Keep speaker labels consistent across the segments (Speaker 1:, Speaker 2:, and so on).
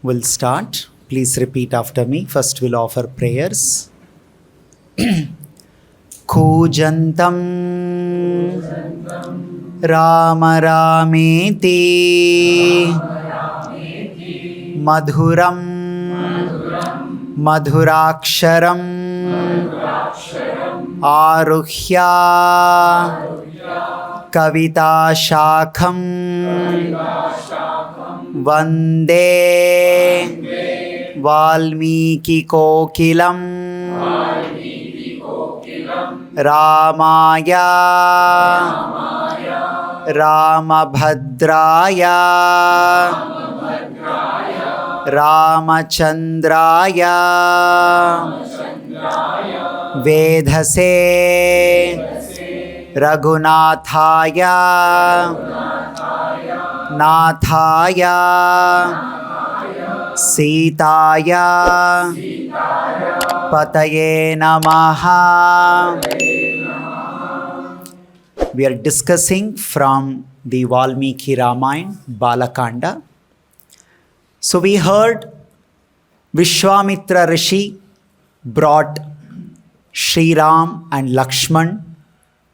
Speaker 1: We'll start. Please repeat after me. First we'll offer prayers. Kujantam Rama Rameti Madhuram Madhuraksharam Aruhya Kavita Shakham Vande Valmiki Kokilam Ramaya Ramabhadraya Ramachandraya Vedhase Raghunathaya Nathaya Sitaya Pataye Namaha. We are discussing from the Valmiki Ramayan, Balakanda. So we heard Vishwamitra Rishi brought Sri Ram and Lakshman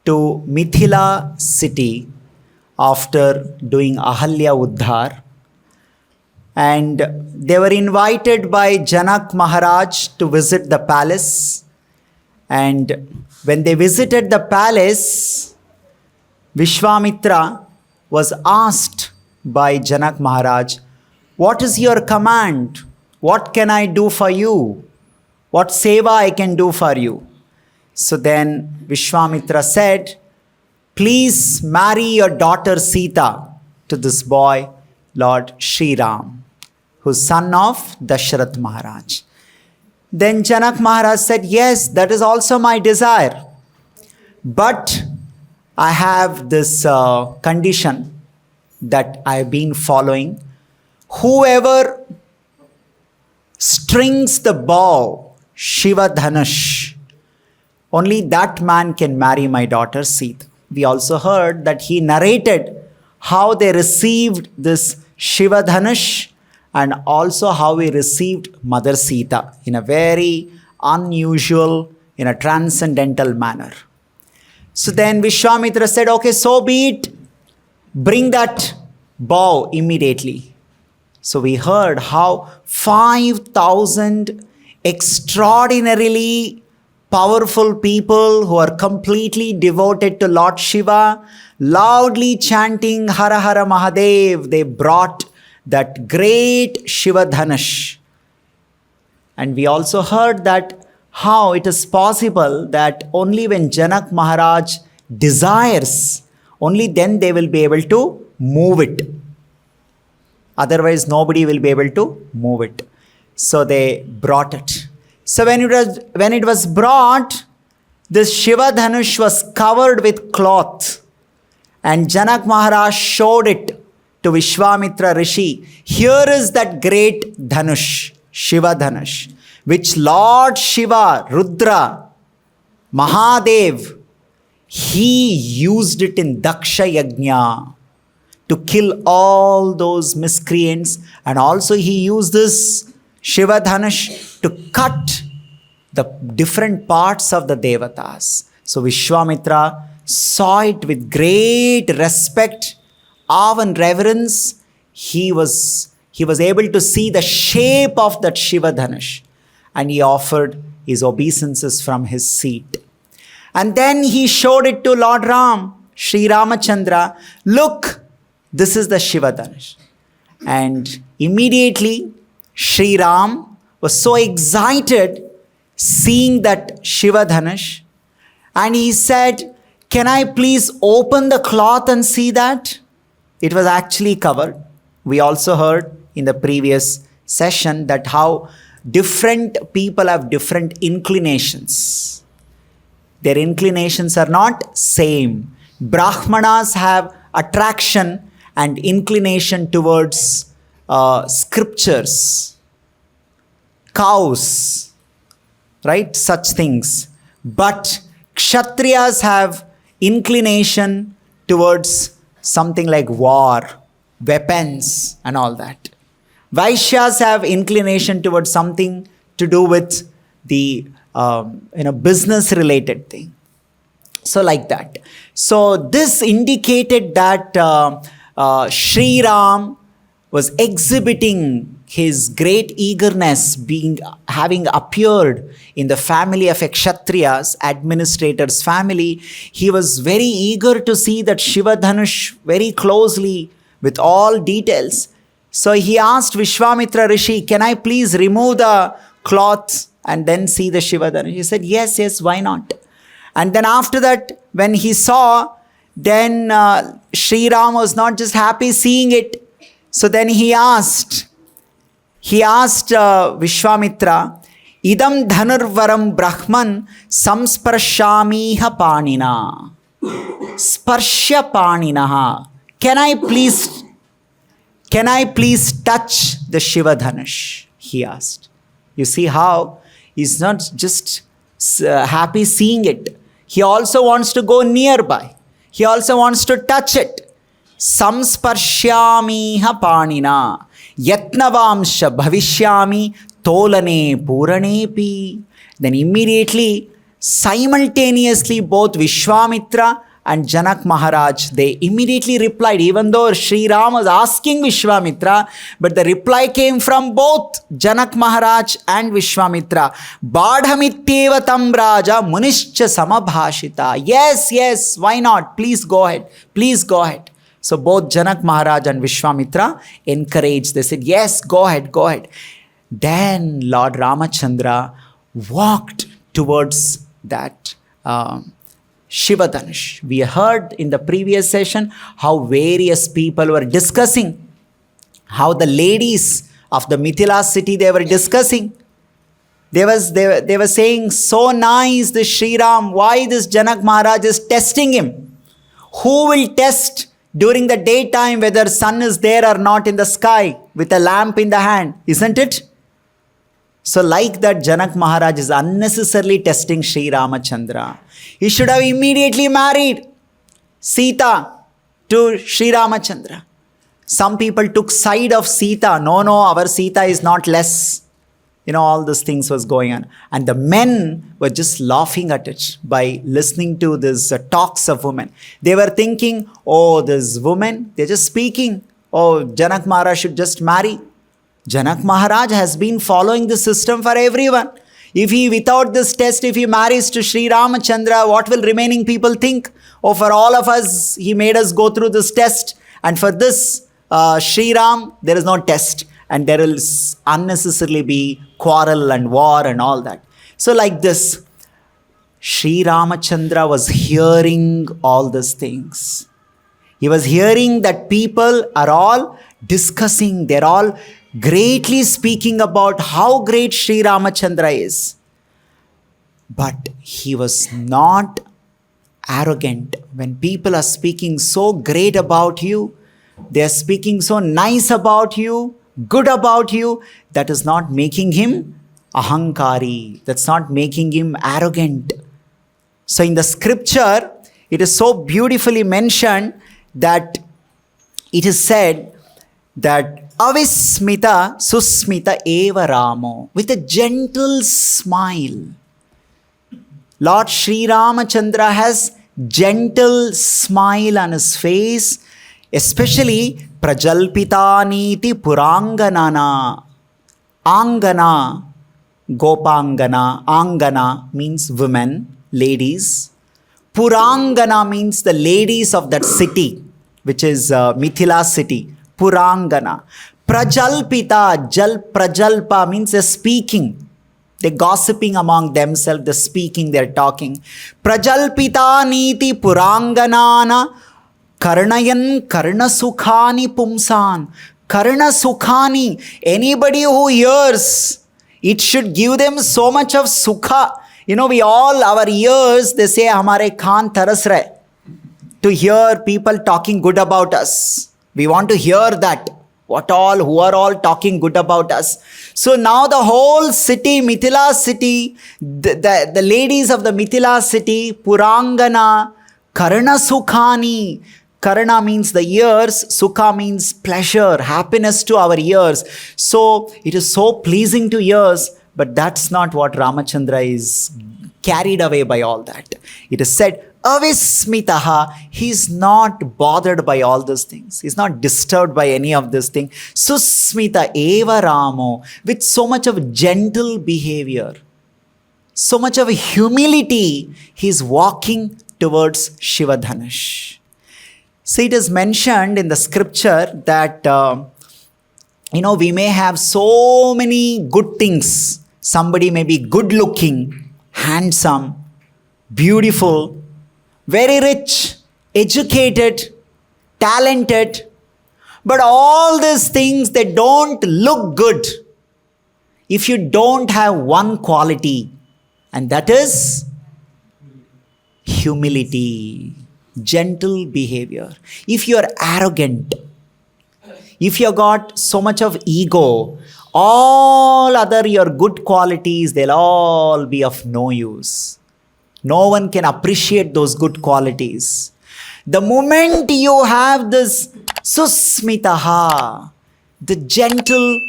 Speaker 1: to Mithila city after doing Ahalya Uddhar. And they were invited by Janak Maharaj to visit the palace. And when they visited the palace, Vishwamitra was asked by Janak Maharaj, "What is your command? What can I do for you? What seva I can do for you?" So then Vishwamitra said, "Please marry your daughter Sita to this boy, Lord Sri Ram, who's son of Dashrath Maharaj." Then Janak Maharaj said, "Yes, that is also my desire. But I have this condition that I have been following. Whoever strings the bow, Shiva Dhanush, only that man can marry my daughter Sita." We also heard that he narrated how they received this Shiva Dhanush and also how he received Mother Sita in a very unusual, in a transcendental manner. So then Vishwamitra said, "Okay, so be it. Bring that bow immediately." So we heard how 5,000 extraordinarily powerful people who are completely devoted to Lord Shiva, loudly chanting Hara Hara Mahadev, they brought that great Shiva Dhanush. And we also heard that how it is possible that only when Janak Maharaj desires, only then they will be able to move it. Otherwise, nobody will be able to move it. So they brought it. So when it was brought, this Shiva Dhanush was covered with cloth. And Janak Maharaj showed it to Vishwamitra Rishi. Here is that great Dhanush, Shiva Dhanush, which Lord Shiva, Rudra, Mahadev, he used it in Daksha Yajna to kill all those miscreants. And also he used this Shiva Dhanush to cut the different parts of the Devatas. So Vishwamitra saw it with great respect, awe and reverence. He was able to see the shape of that Shiva Dhanush, and he offered his obeisances from his seat. And then he showed it to Lord Ram, Sri Ramachandra. "Look, this is the Shiva Dhanush." And immediately Sri Ram was so excited seeing that Shiva Dhanush, and he said, "Can I please open the cloth and see that?" It was actually covered. We also heard in the previous session that how different people have different inclinations. Their inclinations are not same. Brahmanas have attraction and inclination towards scriptures, cows, right? Such things. But Kshatriyas have inclination towards something like war, weapons and all that. Vaishyas have inclination towards something to do with the business related thing. So like that. So this indicated that Sri Ram was exhibiting his great eagerness, having appeared in the family of a Kshatriyas, administrator's family. He was very eager to see that Shiva Dhanush very closely with all details. So he asked Vishwamitra Rishi, can I please remove the cloth and then see the Shiva Dhanush? He said, yes, why not? And then after that, when he saw, then Sri Ram was not just happy seeing it. So then he asked Vishwamitra, idam dhanurvaram brahman samsparshamiha panina. Sparsha paninaha. Can I please touch the Shiva Dhanush? He asked. You see how he's not just happy seeing it. He also wants to go nearby. He also wants to touch it. Samsparshyamiha panina. Yatnavamsha bhavishyami tolane puranepi. Then immediately, simultaneously, both Vishwamitra and Janak Maharaj, they immediately replied, even though Sri Ram was asking Vishwamitra, but the reply came from both Janak Maharaj and Vishwamitra. Badhamityeva tam raja munischa samabhashita. Yes, why not? Please go ahead. So both Janak Maharaj and Vishwamitra encouraged. They said, yes, go ahead. Then Lord Ramachandra walked towards that Shiva Dhanush. We heard in the previous session how various people were discussing, how the ladies of the Mithila city, they were discussing. They were saying, so nice this Sri Ram, why this Janak Maharaj is testing him? Who will test during the daytime whether sun is there or not in the sky with a lamp in the hand, isn't it? So like that, Janak Maharaj is unnecessarily testing Sri Ramachandra. He should have immediately married Sita to Sri Ramachandra. Some people took side of Sita. No, our Sita is not less. All these things was going on. And the men were just laughing at it by listening to these talks of women. They were thinking, oh, this woman, they're just speaking. Oh, Janak Maharaj should just marry. Janak Maharaj has been following the system for everyone. If he, without this test, if he marries to Sri Ramachandra, what will remaining people think? Oh, for all of us, he made us go through this test. And for this, Sri Ram, there is no test. And there will unnecessarily be quarrel and war and all that. So like this, Sri Ramachandra was hearing all these things. He was hearing that people are all discussing, they're all greatly speaking about how great Sri Ramachandra is. But he was not arrogant. When people are speaking so great about you, they are speaking so nice about you, good about you, that is not making him ahankari. That's not making him arrogant. So in the scripture, it is so beautifully mentioned that it is said that Avismita susmita eva Ramo, with a gentle smile. Lord Sri Ramachandra has gentle smile on his face, especially prajalpitaniti puranganana. Angana, gopangana, angana means women, ladies. Purangana means the ladies of that city, which is Mithila city. Purangana. Prajalpita, prajalpa means they're speaking. They're gossiping among themselves, they're speaking, they're talking. Prajalpita niti puranganana karnayan karnasukhani pumsan. Karnasukhani, anybody who hears, it should give them so much of sukha. We all, our ears, they say, hamare khan taras rahe. To hear people talking good about us. We want to hear that. Who are all talking good about us. So now the whole city, Mithila city, the ladies of the Mithila city, Purangana, Karnasukhani, Karana means the ears, Sukha means pleasure, happiness to our ears. So it is so pleasing to ears, but that's not what Ramachandra is carried away by all that. It is said, Avismitaha, he's not bothered by all these things. He's not disturbed by any of these things. Susmita eva Ramo, with so much of gentle behavior, so much of humility, he's walking towards Shiva Dhanush. So it is mentioned in the scripture that, we may have so many good things. Somebody may be good looking, handsome, beautiful, very rich, educated, talented, but all these things, they don't look good if you don't have one quality, and that is humility, gentle behavior. If you are arrogant, if you got so much of ego, all other your good qualities, they'll all be of no use. No one can appreciate those good qualities. The moment you have this susmitaha, the gentle,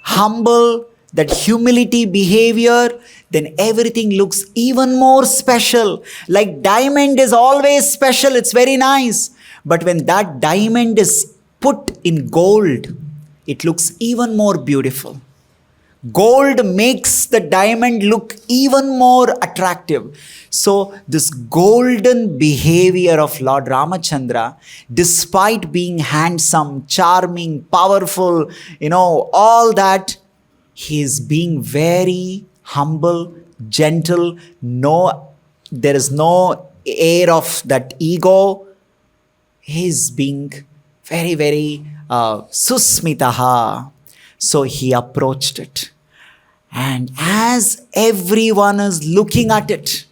Speaker 1: humble, that humility behavior, then everything looks even more special. Like diamond is always special, it's very nice. But when that diamond is put in gold, it looks even more beautiful. Gold makes the diamond look even more attractive. So this golden behavior of Lord Ramachandra, despite being handsome, charming, powerful, all that, he is being very humble, gentle. There is no air of that ego. He is being very, very susmitaha. So he approached it. And as everyone is looking at it,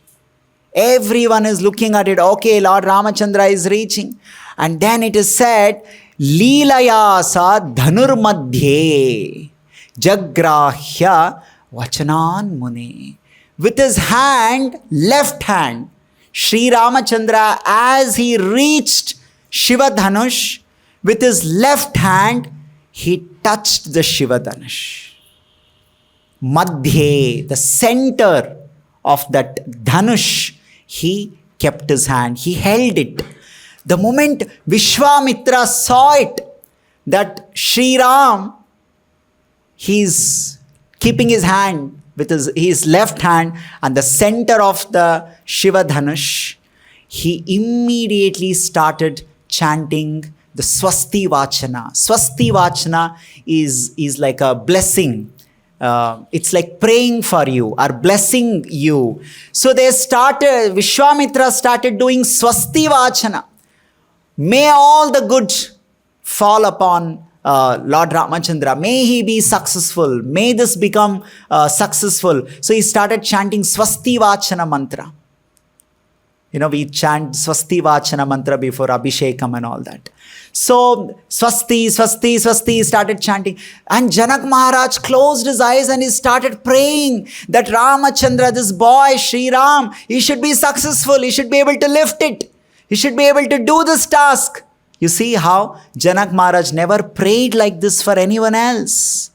Speaker 1: okay, Lord Ramachandra is reaching. And then it is said, Leelaya sa dhanur madhye jagrahya vachanan muni. With his left hand, Sri Ramachandra, as he reached Shiva Dhanush, with his left hand, he touched the Shiva Dhanush. Madhye, the center of that Dhanush, he kept his hand, he held it. The moment Vishwamitra saw it, that Sri Ram, he's keeping his hand with his left hand and the center of the Shiva Dhanush, he immediately started chanting the Swasti Vachana. Swasti Vachana is like a blessing. It's like praying for you or blessing you. So Vishwamitra started doing Swasti Vachana. May all the good fall upon Lord Ramachandra. May he be successful. May this become successful. So he started chanting Swasti Vachana mantra. We chant Swasti Vachana mantra before Abhishekam and all that. So Swasti, Swasti, Swasti started chanting. And Janak Maharaj closed his eyes and he started praying that Ramachandra, this boy, Sri Ram, he should be successful. He should be able to lift it. He should be able to do this task. You see how Janak Maharaj never prayed like this for anyone else.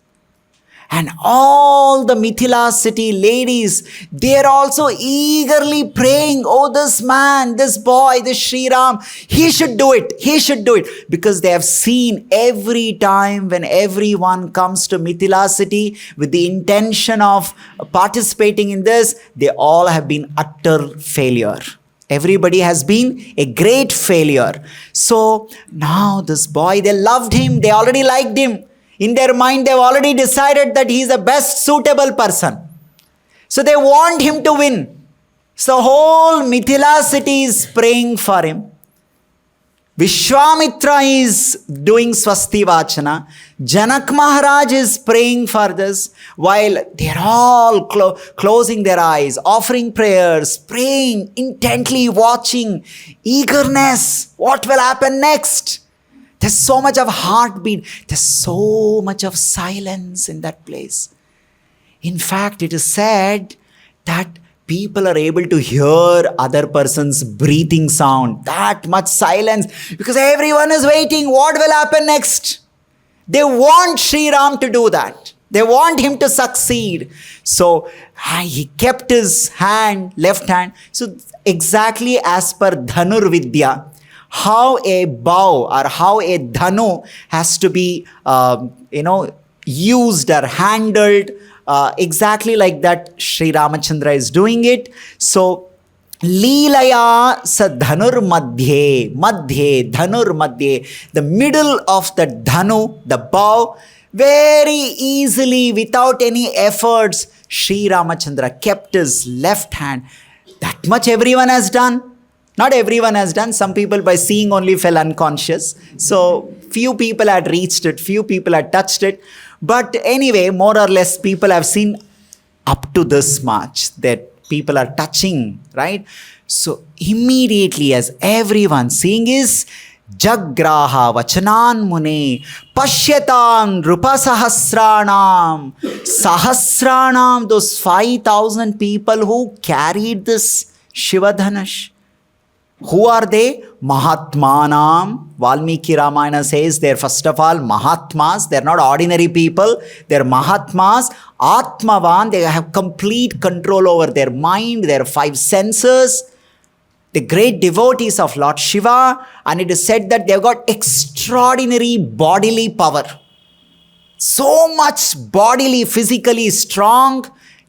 Speaker 1: And all the Mithila city ladies, they are also eagerly praying, oh, this man, this boy, this Sri Ram, he should do it. He should do it. Because they have seen every time when everyone comes to Mithila city with the intention of participating in this, they all have been utter failure. Everybody has been a great failure. So now this boy, they loved him. They already liked him. In their mind, they've already decided that he's the best suitable person. So they want him to win. So whole Mithila city is praying for him. Vishwamitra is doing Swasti Vachana. Janak Maharaj is praying for this while they're all closing their eyes, offering prayers, praying, intently watching, eagerness. What will happen next? There's so much of heartbeat. There's so much of silence in that place. In fact, it is said that people are able to hear other person's breathing sound. That much silence, because everyone is waiting. What will happen next? They want Sri Ram to do that. They want him to succeed. So he kept his hand, left hand. So exactly as per Dhanur Vidya, how a bow or how a dhanu has to be, used or handled, exactly like that Sri Ramachandra is doing it. So Leelaya sa dhanur madhye, dhanur madhye, the middle of the dhanu, the bow, very easily, without any efforts, Sri Ramachandra kept his left hand. That much everyone has done. Not everyone has done. Some people by seeing only fell unconscious. So few people had reached it, few people had touched it. But anyway, more or less people have seen up to this much that people are touching, right? So immediately as everyone seeing is Jagraha Vachanan Mune Pashyatam Sahasranam, those 5,000 people who carried this Shiva Dhanush. Who are they? Mahatmanam. Valmiki Ramayana says they're first of all Mahatmas. They're not ordinary people. They're Mahatmas. Atmavan, they have complete control over their mind, their 5 senses. The great devotees of Lord Shiva, and it is said that they've got extraordinary bodily power. So much bodily, physically strong,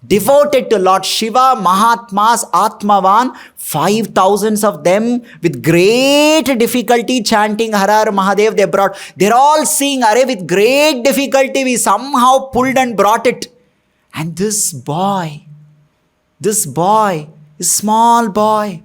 Speaker 1: devoted to Lord Shiva, Mahatmas, Atmavan, 5,000 of them with great difficulty chanting Har Har Mahadev they brought. They're all seeing, with great difficulty we somehow pulled and brought it. And this boy, small boy,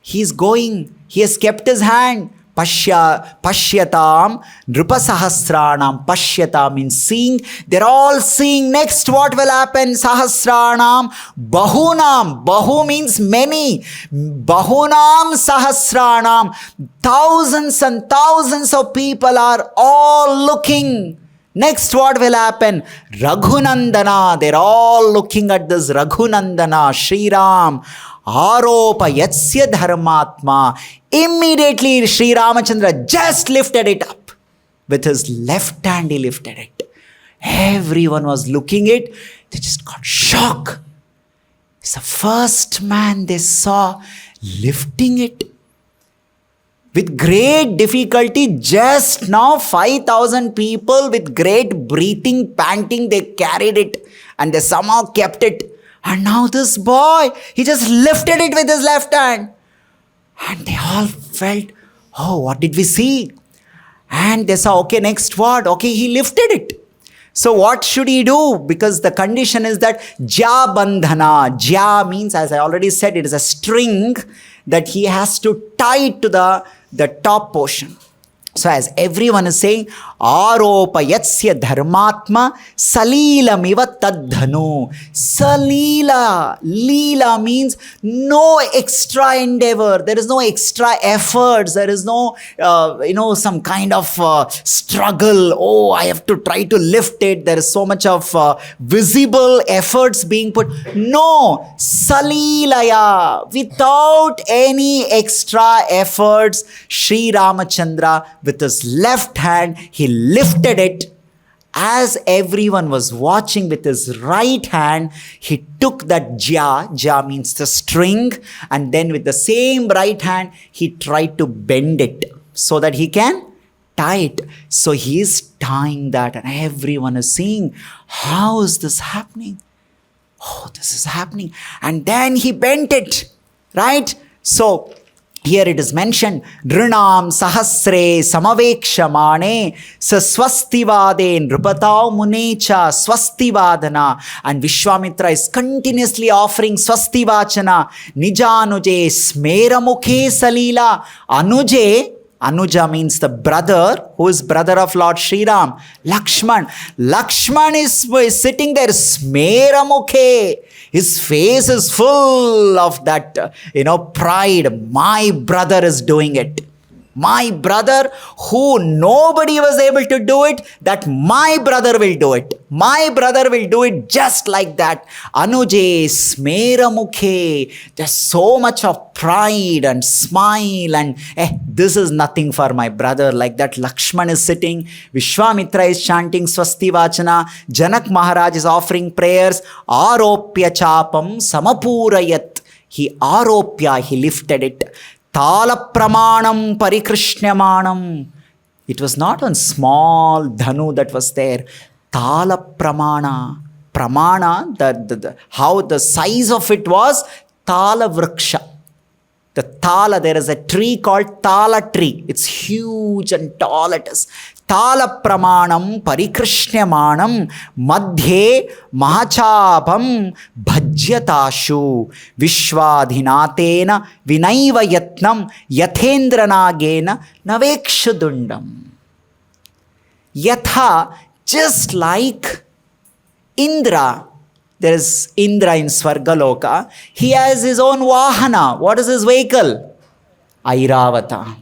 Speaker 1: he's going, he has kept his hand. Pashyatam, Nrupasahasranam. Pashyata means seeing. They're all seeing. Next, what will happen? Sahasranam, Bahunam. Bahu means many. Bahunam Sahasranam. Thousands and thousands of people are all looking. Next, what will happen? Raghunandana. They're all looking at this Raghunandana, Sri Ram. Aropa yatsya dharmatma. Immediately Sri Ramachandra just lifted it up. With his left hand he lifted it. Everyone was looking it. They just got shocked. It's the first man they saw lifting it. With great difficulty, just now 5,000 people with great breathing, panting, they carried it and they somehow kept it. And now this boy, he just lifted it with his left hand. And they all felt, oh, what did we see? And they saw, okay, next what? Okay, he lifted it. So what should he do? Because the condition is that ja bandhana. Ja means, as I already said, it is a string that he has to tie it to the top portion. So as everyone is saying, Aropa yatsya dharmatma salilamiva taddhanu. Salila. Leela means no extra endeavor. There is no extra efforts. There is no, some kind of struggle. Oh, I have to try to lift it. There is so much of visible efforts being put. No. Salilaya. Without any extra efforts, Sri Ramachandra, with his left hand, he lifted it. As everyone was watching, with his right hand, he took that ja. Ja means the string. And then with the same right hand, he tried to bend it so that he can tie it. So he is tying that and everyone is seeing, how is this happening? Oh, this is happening. And then he bent it, right? So here it is mentioned, Drinam Sahasre Samavekshamane Saswastivade Nrupatau Munecha Swastivadana. And Vishwamitra is continuously offering Swastivachana. Nijanuje Smeramukhe Salila. Anuja means the brother, who is brother of Lord Sri Ram. Lakshman is sitting there, Smeramukhe. His face is full of that, pride. My brother is doing it. My brother, who nobody was able to do it, that my brother will do it. My brother will do it just like that. Anuje smera mukhe. There's so much of pride and smile and this is nothing for my brother. Like that, Lakshman is sitting, Vishwamitra is chanting Swasti Vachana, Janak Maharaj is offering prayers, Aropya chapam samapurayat. He aropya, he lifted it. Tala pramanam parikrishnyamanam. It was not one small dhanu that was there. Tala pramana. Pramana, how the size of it was, tala vriksha. The tala, there is a tree called tala tree. It's huge and tall it is. Tala pramanam parikrishnyamanam madhye mahachapam bhajyatashu vishwadhinatena vinaiva yatnam yathendranagena navekshudundam. Yatha, just like Indra, there is Indra in Svargaloka, he has his own Vahana. What is his vehicle? Airavata.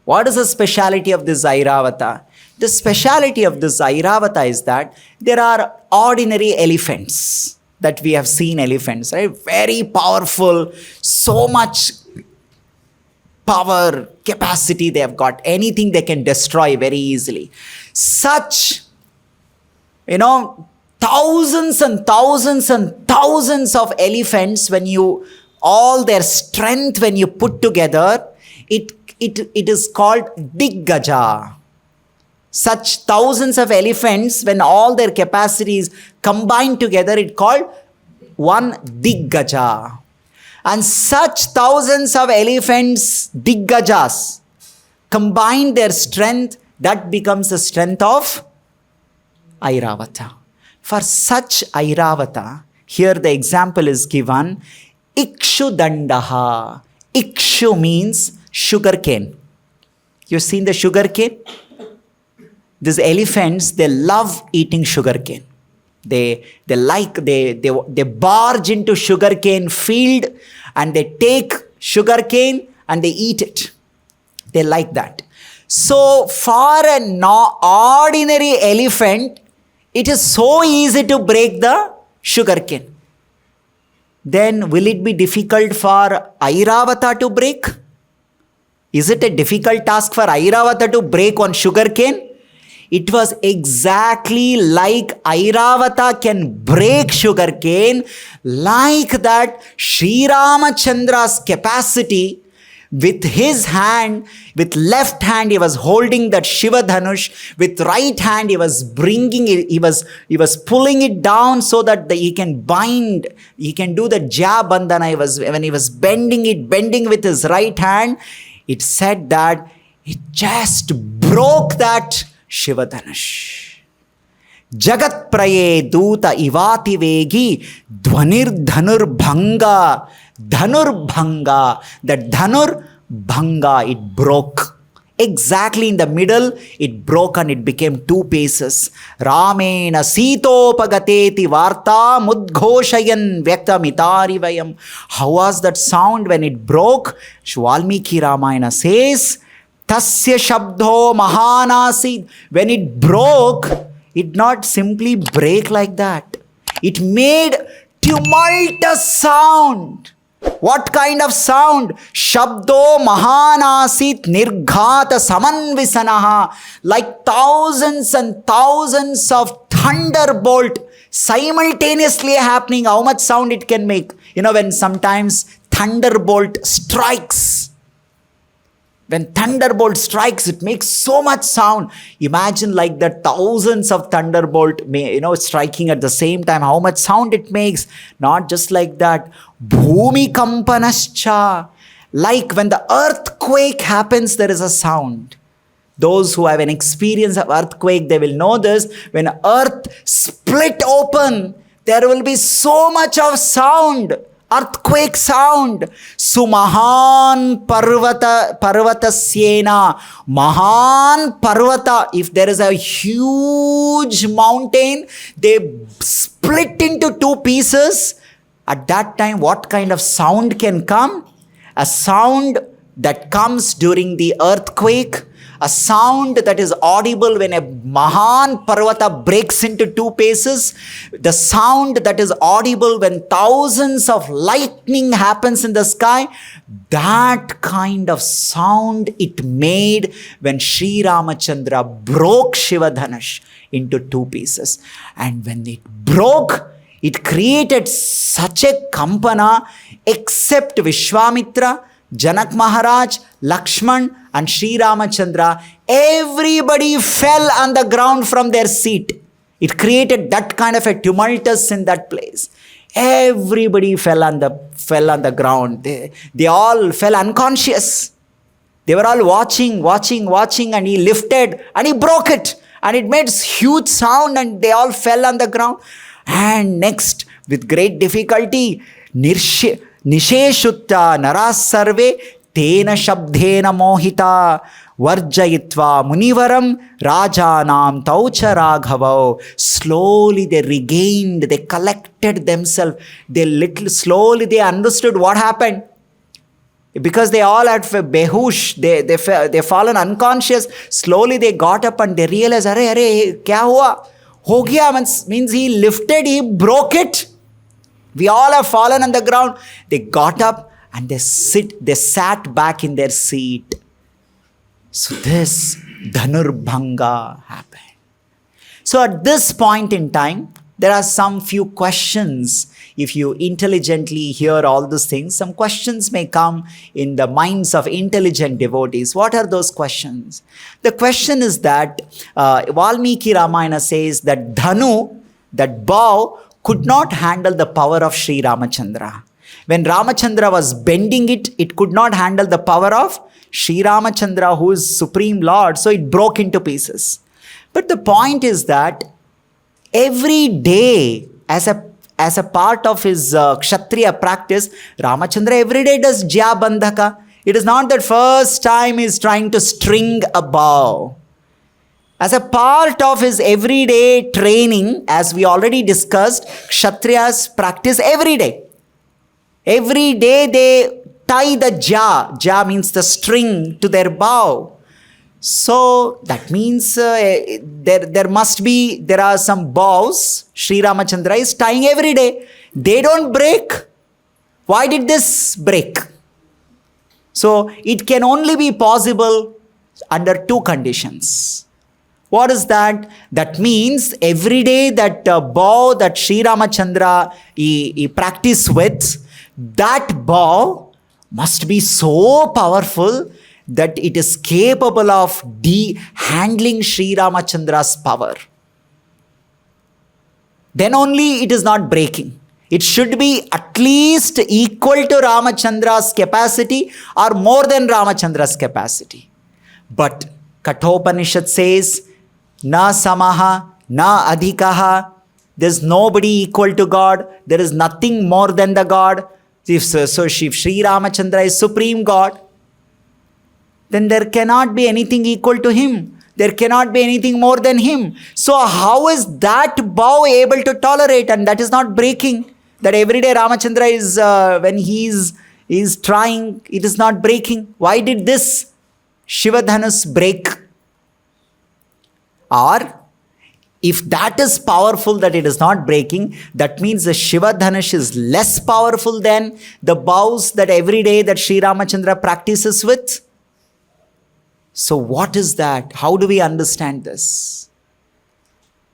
Speaker 1: What is the speciality of this Airavata? The speciality of this Airavata is that there are ordinary elephants that we have seen elephants, right? Very powerful, so much power, capacity they have got. Anything they can destroy very easily. Such, thousands and thousands and thousands of elephants, all their strength when you put together, it is called Diggaja. Such thousands of elephants, when all their capacities combined together, it called one Diggaja. And such thousands of elephants, Diggajas, combine their strength, that becomes the strength of Airavata. For such Airavata, here the example is given, Ikshu Dandaha. Ikshu means sugar cane. You've seen the sugar cane? These elephants, they love eating sugar cane. They barge into sugar cane field and they take sugar cane and they eat it. They like that. So for an ordinary elephant, it is so easy to break the sugar cane. Then will it be difficult for Airavata to break? Is it a difficult task for Airavata to break on sugar cane? It was exactly like Airavata can break sugar cane, like that Sri Ramachandra's capacity. With his hand, with left hand, he was holding that Shiva Dhanush. With right hand, he was bringing it, he was pulling it down so that he can bind, he can do the Jya Bandhana. When he was bending with his right hand, it said that it just broke that Shiva Dhanush. Jagat praye duta ivati vegi dhvanir dhanur bhanga. Dhanur bhanga. That dhanur bhanga, it broke. Exactly in the middle, it broke and it became two pieces. Ramena sitopagateti varta mudghoshayan vyaktamitari vayam. How was that sound when it broke? Valmiki Ramayana says, Tasya shabdo mahanasid. When it broke, it not simply break like that. It made tumultuous sound. What kind of sound? Shabdo mahanasit nirghata samanvisanaha. Like thousands and thousands of thunderbolt simultaneously happening. How much sound it can make? When sometimes thunderbolt strikes. When thunderbolt strikes, it makes so much sound. Imagine like that thousands of thunderbolt, striking at the same time, how much sound it makes. Not just like that. Bhumi kampanascha. Like when the earthquake happens, there is a sound. Those who have an experience of earthquake, they will know this. When earth split open, there will be so much of sound. Earthquake sound. Sumahan parvatasyena. Mahan parvata. If there is a huge mountain, they split into two pieces. At that time, what kind of sound can come? A sound that comes during the earthquake, a sound that is audible when a Mahan Parvata breaks into two pieces, the sound that is audible when thousands of lightning happens in the sky, that kind of sound it made when Sri Ramachandra broke Shiva Dhanush into two pieces. And when it broke, it created such a kampana, except Vishwamitra, Janak Maharaj, Lakshman and Sri Ramachandra, everybody fell on the ground from their seat. It created that kind of a tumultus in that place. Everybody fell on the ground. They all fell unconscious. They were all watching, and he lifted and he broke it. And it made huge sound and they all fell on the ground. And next, with great difficulty, Nisheshutta naras sarve tena shabdena mohita varjayitva munivaram rajanam taucha raghavau. Slowly they regained, they collected themselves. Slowly they understood what happened. Because they all had behush, they fallen unconscious. Slowly they got up and they realized, Arey, kya hua? Ho gaya means he lifted, he broke it. We all have fallen on the ground. They got up and they sat back in their seat. So this Dhanurbhanga happened. So at this point in time, there are some few questions. If you intelligently hear all these things, some questions may come in the minds of intelligent devotees. What are those questions? The question is that Valmiki Ramayana says that Dhanu, that bow, could not handle the power of Sri Ramachandra. When Ramachandra was bending it, it could not handle the power of Sri Ramachandra, who is Supreme Lord, so it broke into pieces. But the point is that every day, as a part of his Kshatriya practice, Ramachandra every day does Jya Bandhaka. It is not that first time he is trying to string a bow. As a part of his everyday training, as we already discussed, Kshatriyas practice every day. Every day they tie the Jya. Jya means the string to their bow. So that means there are some bows Sri Ramachandra is tying every day. They don't break. Why did this break? So it can only be possible under two conditions. What is that? That means every day that bow that Sri Ramachandra he practice with, that bow must be so powerful that it is capable of handling Sri Ramachandra's power. Then only it is not breaking. It should be at least equal to Ramachandra's capacity or more than Ramachandra's capacity. But Kathopanishad says, Na samaha, na adhikaha. There is nobody equal to God. There is nothing more than the God. If Sri Ramachandra is Supreme God, then there cannot be anything equal to him. There cannot be anything more than him. So how is that bow able to tolerate? And that is not breaking. That every day Ramachandra is, when he is trying, it is not breaking. Why did this Shiva Dhanush break? Or, if that is powerful that it is not breaking, that means the Shiva Dhanush is less powerful than the bows that every day that Sri Ramachandra practices with. So what is that? How do we understand this?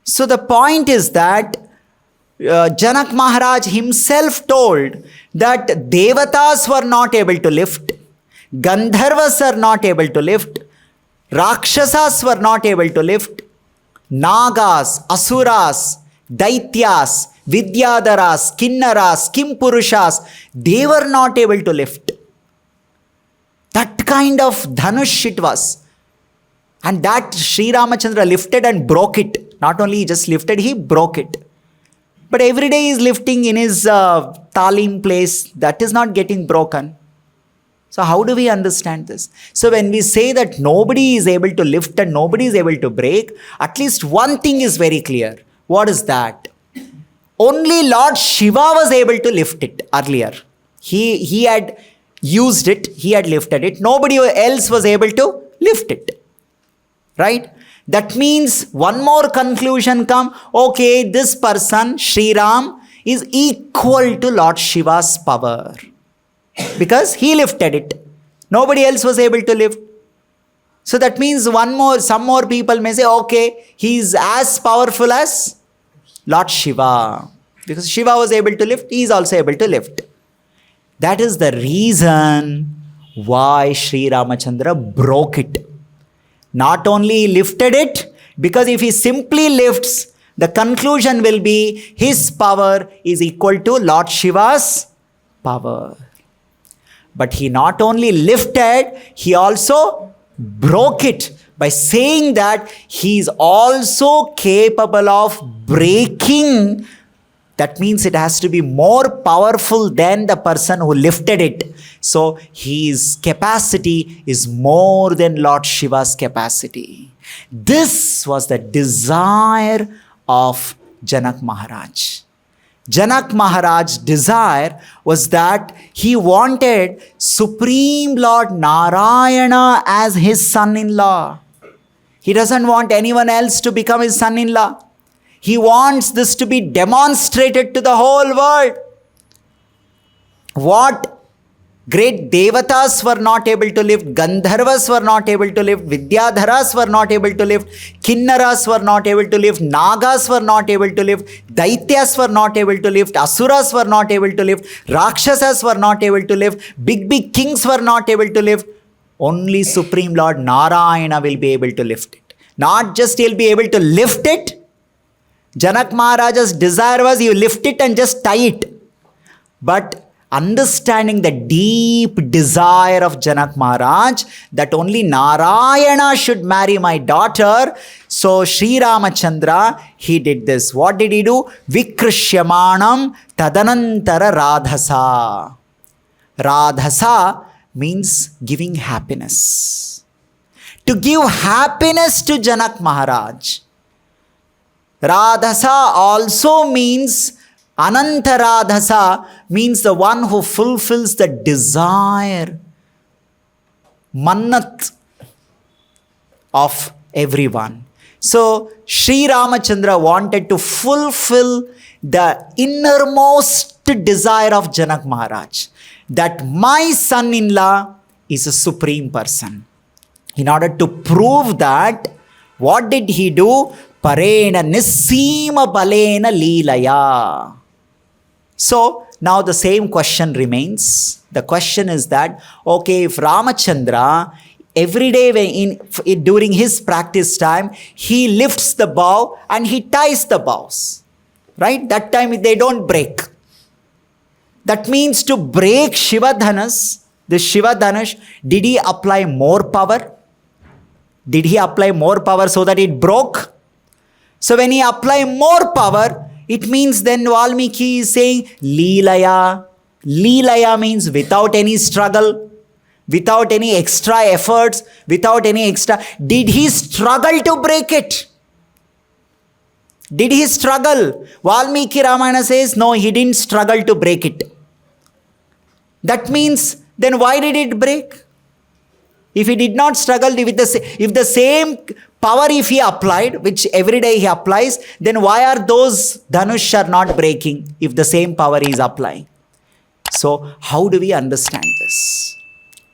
Speaker 1: So the point is that Janak Maharaj himself told that Devatas were not able to lift, Gandharvas are not able to lift, Rakshasas were not able to lift, Nagas, Asuras, Daityas, Vidyadharas, Kinnaras, Kimpurushas, they were not able to lift. That kind of Dhanush it was. And that Sri Ramachandra lifted and broke it. Not only he just lifted, he broke it. But every day he is lifting in his talim place. That is not getting broken. So how do we understand this? So when we say that nobody is able to lift and nobody is able to break, at least one thing is very clear. What is that? Only Lord Shiva was able to lift it earlier. He used it, he had lifted it. Nobody else was able to lift it. Right? That means one more conclusion come. Okay, this person, Sri Ram, is equal to Lord Shiva's power. Because he lifted it. Nobody else was able to lift. So that means some more people may say, okay, he is as powerful as Lord Shiva. Because Shiva was able to lift, he is also able to lift. That is the reason why Sri Ramachandra broke it. Not only lifted it, because if he simply lifts, the conclusion will be his power is equal to Lord Shiva's power. But he not only lifted, he also broke it by saying that he is also capable of breaking. That means it has to be more powerful than the person who lifted it. So his capacity is more than Lord Shiva's capacity. This was the desire of Janak Maharaj. Janak Maharaj's desire was that he wanted Supreme Lord Narayana as his son-in-law. He doesn't want anyone else to become his son-in-law. He wants this to be demonstrated to the whole world. What great devatas were not able to lift, Gandharvas were not able to lift, Vidyadharas were not able to lift, Kinnaras were not able to lift, Nagas were not able to lift, Daityas were not able to lift, Asuras were not able to lift, Rakshasas were not able to lift, big kings were not able to lift. Only Supreme Lord Narayana will be able to lift it. Not just he'll be able to lift it. Janak Maharaja's desire was you lift it and just tie it. But understanding the deep desire of Janak Maharaj that only Narayana should marry my daughter, so Sri Ramachandra, he did this. What did he do? Vikrishyamanam tadanantara radhasa. Radhasa means giving happiness. To give happiness to Janak Maharaj. Radhasa also means Anantaradhasa means the one who fulfills the desire, mannat of everyone. So, Sri Ramachandra wanted to fulfill the innermost desire of Janak Maharaj, that my son-in-law is a supreme person. In order to prove that, what did he do? Parena Nissima Balena Leelaya. So, now the same question remains. The question is that, okay, if Ramachandra, every day during his practice time, he lifts the bow and he ties the bows. Right? That time they don't break. That means to break Shiva Dhanush, the Shiva Dhanush, did he apply more power? Did he apply more power so that it broke? So when he apply more power, it means then Valmiki is saying Leelaya. Leelaya means without any struggle, without any extra efforts, without any extra. Did he struggle to break it? Did he struggle? Valmiki Ramayana says, no, he didn't struggle to break it. That means, then why did it break? If he did not struggle, if the same power if he applied, which every day he applies, then why are those Dhanush are not breaking if the same power he is applying? So, how do we understand this?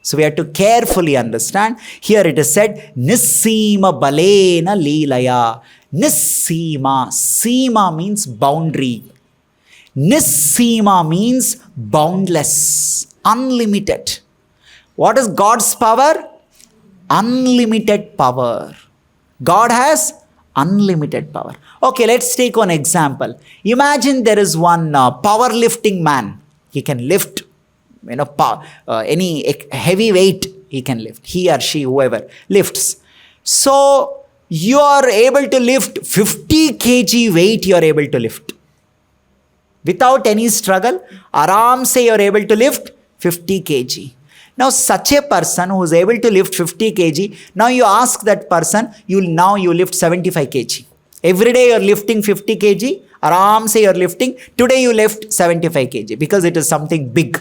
Speaker 1: So, we have to carefully understand. Here it is said, Nissima Balena Leelaya. Nissima. Sima means boundary. Nissima means boundless, unlimited. What is God's power? Unlimited power. God has unlimited power. Okay, let's take one example. Imagine there is one powerlifting man. He can lift, any heavy weight he can lift. He or she, whoever, lifts. So, you are able to lift 50 kg weight you are able to lift. Without any struggle, aram se you are able to lift 50 kg. Now, such a person who is able to lift 50 kg, now you ask that person, you lift 75 kg. Every day you are lifting 50 kg, aram se you are lifting, today you lift 75 kg because it is something big.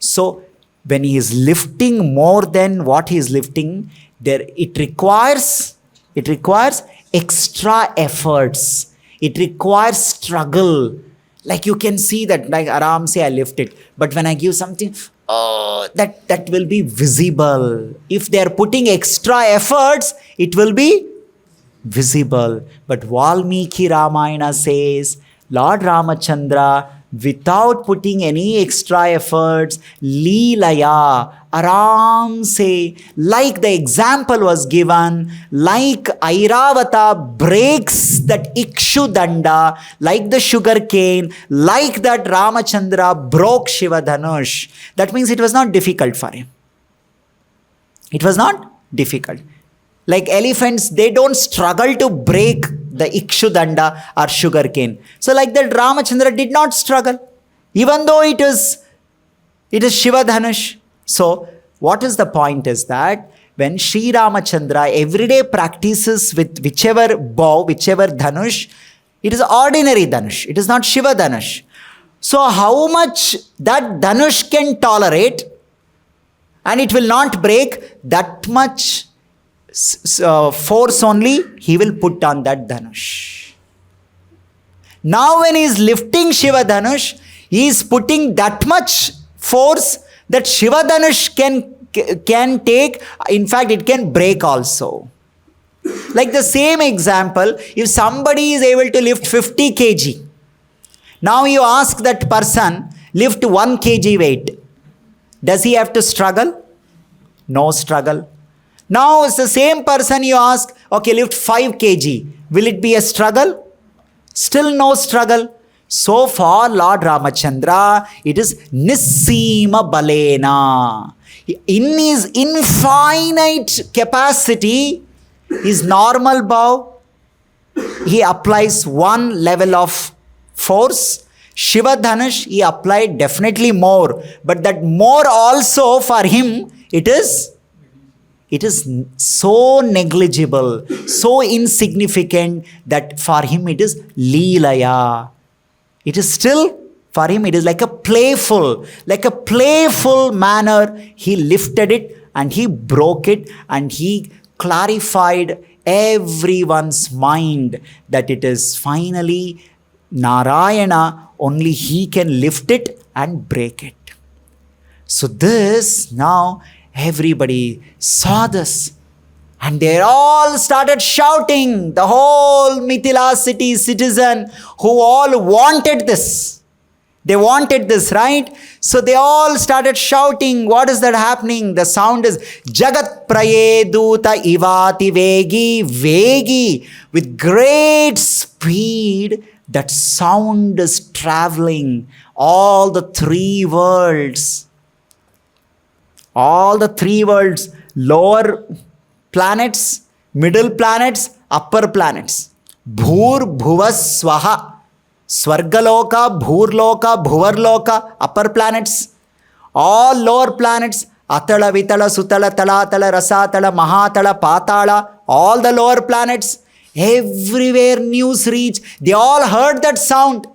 Speaker 1: So, when he is lifting more than what he is lifting, it requires extra efforts. It requires struggle. Like you can see that, like Aram say, I lift it. But when I give something, that will be visible. If they are putting extra efforts, it will be visible. But Valmiki Ramayana says, Lord Ramachandra, without putting any extra efforts, Leelaya, Aram se, like the example was given, like Airavata breaks that Ikshu Danda, like the sugar cane, like that Ramachandra broke Shiva Dhanush. That means it was not difficult for him. It was not difficult. Like elephants, they don't struggle to break the Ikshu Danda or sugar cane. So like that Ramachandra did not struggle, even though it is Shiva Dhanush. So what is the point is that when Sri Ramachandra everyday practices with whichever bow, whichever Dhanush, it is ordinary Dhanush. It is not Shiva Dhanush. So how much that Dhanush can tolerate and it will not break, that much force only he will put on that Dhanush. Now when he is lifting Shiva Dhanush, he is putting that much force that Shiva Dhanush can take. In fact, it can break also. Like the same example, if somebody is able to lift 50 kg, now you ask that person, lift 1 kg weight. Does he have to struggle? No struggle. Now it's the same person you ask, okay, lift 5 kg. Will it be a struggle? Still no struggle. So for Lord Ramachandra, it is Nissima Balena. In his infinite capacity, his normal bow, he applies one level of force. Shiva Dhanush, he applied definitely more. But that more also for him, it is so negligible, so insignificant that for him it is Leelaya. It is still, for him it is like a playful manner. He lifted it and he broke it and he clarified everyone's mind that it is finally Narayana, only he can lift it and break it. So this now, everybody saw this and they all started shouting. The whole Mithila city citizen who all wanted this. They wanted this, right? So they all started shouting. What is that happening? The sound is Jagat Praye Duta Ivati Vegi Vegi. With great speed, that sound is traveling all the 3 worlds. All the 3 worlds, lower planets, middle planets, upper planets. Bhur, Bhuva, Swaha. Swargaloka, Bhurloka, Bhuvarloka, upper planets. All lower planets, Atala, Vitala, Sutala, Talatala, Rasatala, Mahatala, Patala. All the lower planets. Everywhere news reached. They all heard that sound.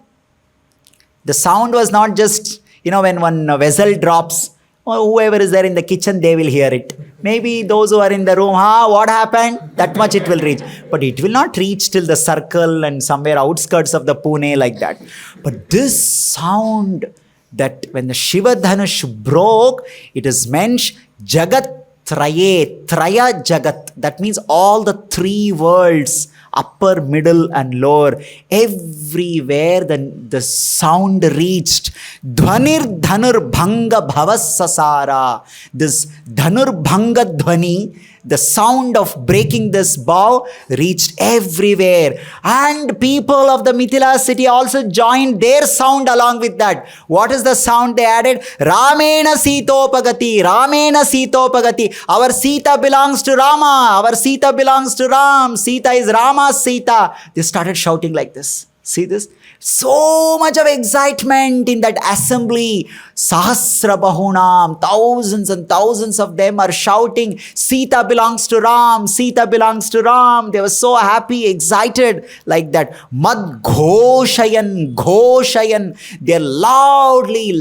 Speaker 1: The sound was not just, when one vessel drops, or whoever is there in the kitchen, they will hear it. Maybe those who are in the room, what happened? That much it will reach. But it will not reach till the circle and somewhere outskirts of the Pune like that. But this sound, that when the Shiva Dhanush broke, it is meant Jagat Traye, Traya Jagat. That means all the 3 worlds, upper, middle and lower, everywhere the sound reached. Dhvanir Dhanur Bhanga Bhavasasara. This Dhanur Bhanga Dhvani, the sound of breaking this bow, reached everywhere. And people of the Mithila city also joined their sound along with that. What is the sound they added? Ramena Sitopagati, Ramena Sitopagati. Our Sita belongs to Rama, our Sita belongs to Ram, Sita is Rama's Sita. They started shouting like this. See this? So much of excitement in that assembly. Sahasra Bahunam, thousands and thousands of them are shouting, Sita belongs to Ram, Sita belongs to Ram. They were so happy, excited like that. Mad Ghoshayan, Ghoshayan. They're loudly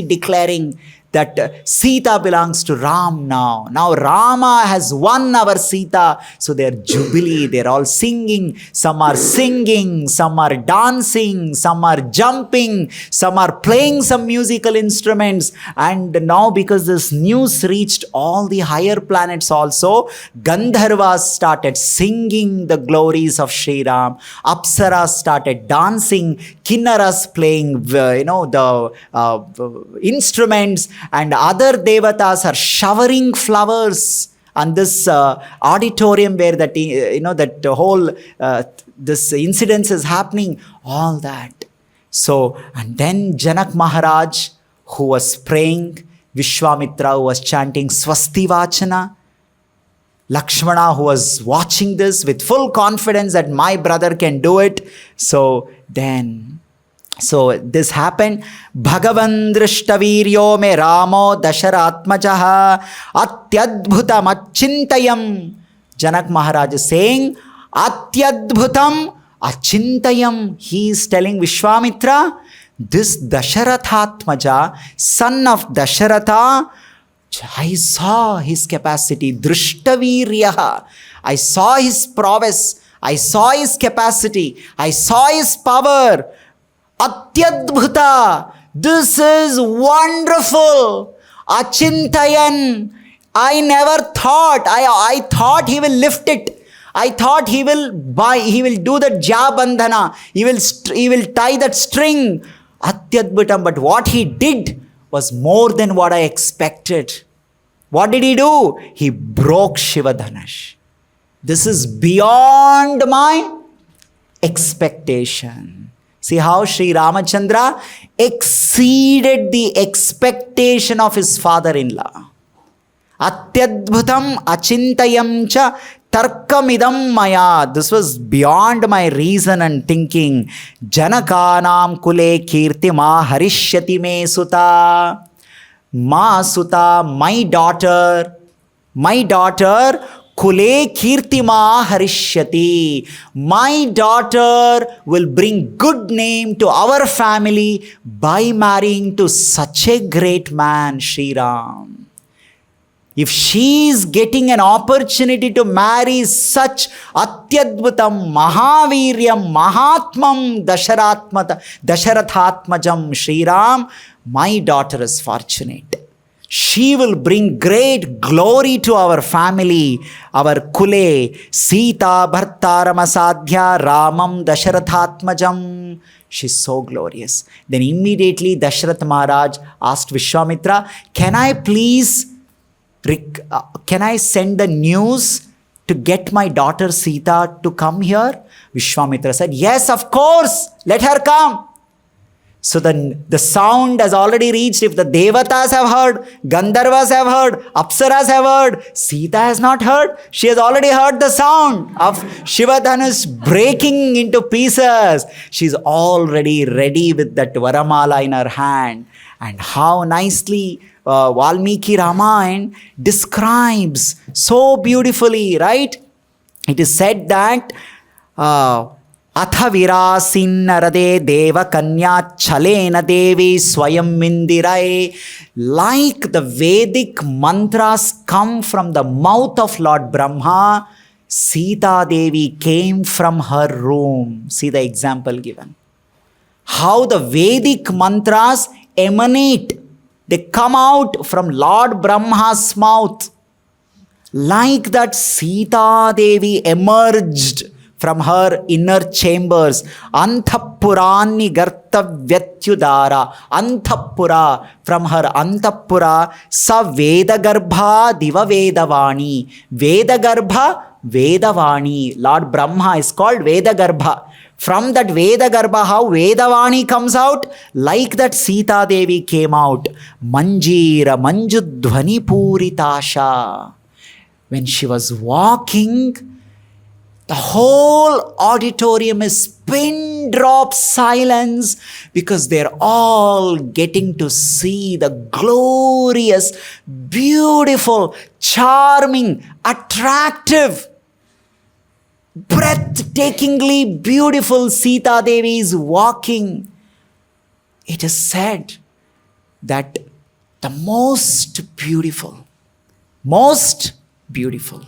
Speaker 1: declaring that Sita belongs to Ram now. Now Rama has won our Sita. So they're jubilee, they're all singing. Some are singing, some are dancing, some are jumping, some are playing some musical instruments. And now because this news reached all the higher planets also, Gandharvas started singing the glories of Sri Ram. Apsara started dancing, Kinnaras playing, the instruments, and other devatas are showering flowers on this auditorium where that whole this incident is happening. All that. So, and then Janak Maharaj, who was praying, Vishwamitra, who was chanting Swasti Vachana, Lakshmana, who was watching this with full confidence that my brother can do it. So this happened. Bhagavan drishtaviryo me Ramo dasharatmajaha atyadbhutam achintayam. Janak Maharaj is saying, atyadbhutam achintayam. He is telling Vishwamitra, this Dasharathatmaja, son of Dasharatha, I saw his capacity. Drishtaviryaha. I saw his prowess. I saw his capacity. I saw his power. Atyadbhuta. This is wonderful. Achintayan. I never thought. I thought he will lift it. I thought he will do the jabandhana. He will tie that string. Atyadbhutam. But what he did was more than what I expected. What did he do? He broke Shiva Dhanush. This is beyond my expectation. See how Sri Ramachandra exceeded the expectation of his father-in-law. Atyadbhutam achintayam cha tarkamidam maya. This was beyond my reason and thinking. Janakanam kule kirti ma harishyati me suta. Ma suta, my daughter, kule kirtima harishyati. My daughter will bring good name to our family by marrying to such a great man, Sri Ram. If she is getting an opportunity to marry such Atyadbhutam, Mahaviryam, Mahatmam, Dasharathatmajam, Sri Ram, my daughter is fortunate. She will bring great glory to our family, our kule. Sita Bhartaramasadhya Ramam Dasharathatmajam. She's so glorious. Then immediately Dasharath Maharaj asked Vishwamitra, can I send the news to get my daughter Sita to come here? Vishwamitra said, yes, of course, let her come. So the sound has already reached. If the Devatas have heard, Gandharvas have heard, Apsaras have heard, Sita has not heard. She has already heard the sound of Shiva Dhanush breaking into pieces. She's already ready with that Varamala in her hand. And how nicely Valmiki Ramayan describes so beautifully, right? It is said that Atha virasinarade deva kanya chalena devi swayam mindirai. Like the Vedic mantras come from the mouth of Lord Brahma, Sita Devi came from her room. See the example given. How the Vedic mantras emanate. They come out from Lord Brahma's mouth. Like that, Sita Devi emerged from her inner chambers. Anthapurani gartavyathyudara. Anthapura. From her Anthapura. Sa Vedagarbha diva Vedavani. Vedagarbha Vedavani. Lord Brahma is called Vedagarbha. From that Vedagarbha, how Vedavani comes out, like that Sita Devi came out. Manjira Manjudhvani Puritasha. When she was walking, the whole auditorium is pin drop silence because they're all getting to see the glorious, beautiful, charming, attractive, breathtakingly beautiful Sita Devi is walking. It is said that the the most beautiful. Most beautiful.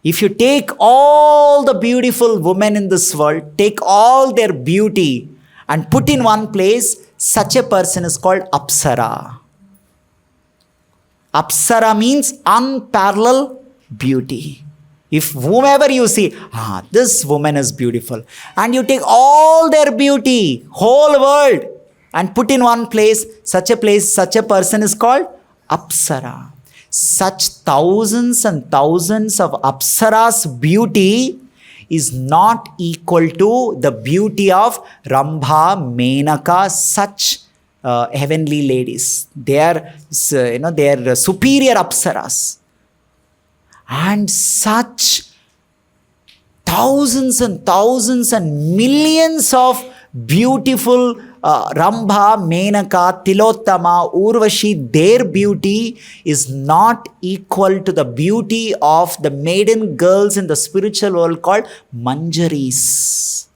Speaker 1: If you take all the beautiful women in this world, take all their beauty and put in one place, such a person is called Apsara. Apsara means unparalleled beauty. If whomever you see, this woman is beautiful, and you take all their beauty, whole world, and put in one place, such a person is called Apsara. Such thousands and thousands of Apsara's beauty is not equal to the beauty of Rambha, Menaka, such heavenly ladies. They are superior Apsaras. And such thousands and thousands and millions of beautiful Rambha, Menaka, Tilottama, Urvashi, their beauty is not equal to the beauty of the maiden girls in the spiritual world called Manjaris.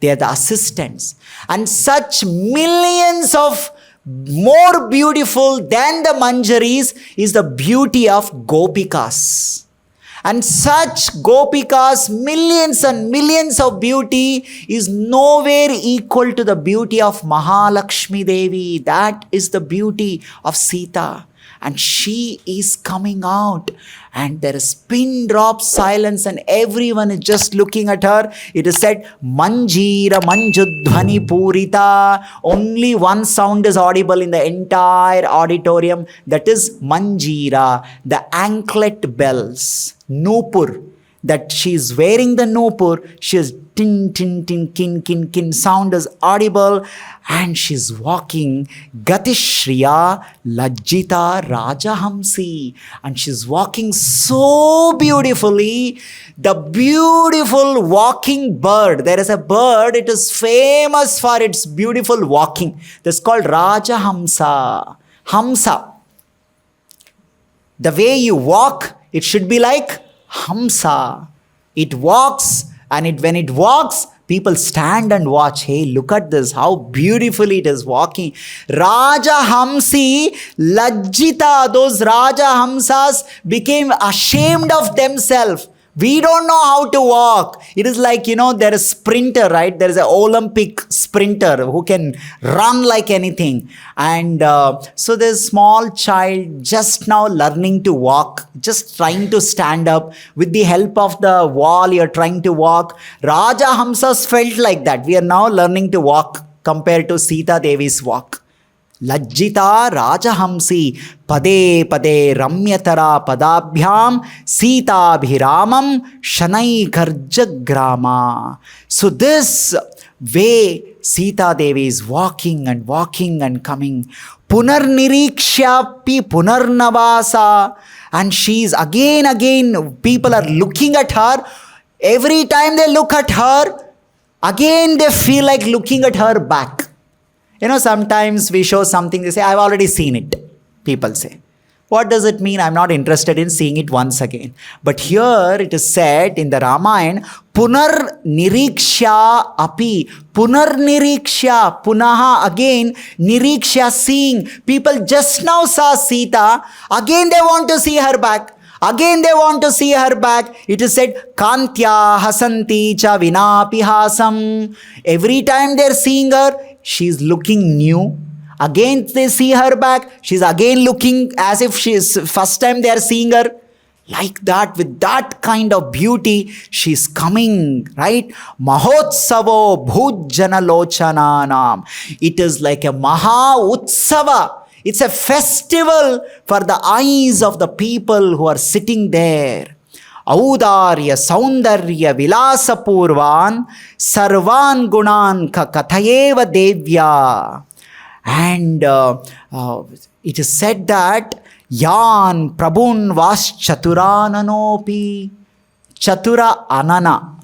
Speaker 1: They are the assistants. And such millions of more beautiful than the Manjaris is the beauty of Gopikas. And such Gopikas, millions and millions of beauty is nowhere equal to the beauty of Mahalakshmi Devi. That is the beauty of Sita. And she is coming out, and there is pin drop silence, and everyone is just looking at her. It is said, Manjira Manjudhvani Purita. Only one sound is audible in the entire auditorium. That is Manjira, the anklet bells. Nupur, that she is wearing the nupur. She is tin, tin, tin, kin, kin, kin. Sound is audible, and she's walking. Gatishriya Lajjita Rajahamsi. And she's walking so beautifully. The beautiful walking bird. There is a bird, it is famous for its beautiful walking. That's called Rajahamsa. Hamsa. The way you walk, it should be like Hamsa. It walks, and when it walks, people stand and watch. Hey, look at this, how beautifully it is walking. Raja Hamsi Lajjita. Those Raja Hamsas became ashamed of themselves. We don't know how to walk. It is like, there is a sprinter, right? There is an Olympic sprinter who can run like anything. And so there's a small child just now learning to walk, just trying to stand up. With the help of the wall, you're trying to walk. Raja Hamsas felt like that. We are now learning to walk compared to Sita Devi's walk. Lajjita Rajahamsi Pade Pade Ramyatara Padabhyam Sita Bhiramam Shanai Garjagrama. So this way Sita Devi is walking and walking and coming. Punarnirikshapi Punarnavasa. And she's again, people are looking at her. Every time they look at her, again they feel like looking at her back. Sometimes we show something, they say, I've already seen it. People say. What does it mean? I'm not interested in seeing it once again. But here it is said in the Ramayana, Punar Niriksha Api. Punar Niriksha. Punaha, again, Niriksha, seeing. People just now saw Sita. Again they want to see her back. Again they want to see her back. It is said, Kantya Hasanti Cha Vinapi Hasam. Every time they're seeing her, she's looking new. Again they see her back. She's again looking as if she's first time they are seeing her. Like that, with that kind of beauty, she's coming, right? Mahotsavo Bhujjana Lochananam. It is like a Maha Utsava. It's a festival for the eyes of the people who are sitting there. Audarya Saundarya Vilasa Purvan Sarvan Gunan Ka Kathayeva Devya. And it is said that Yan Prabhun Vas Chaturananopi. Chatura Anana.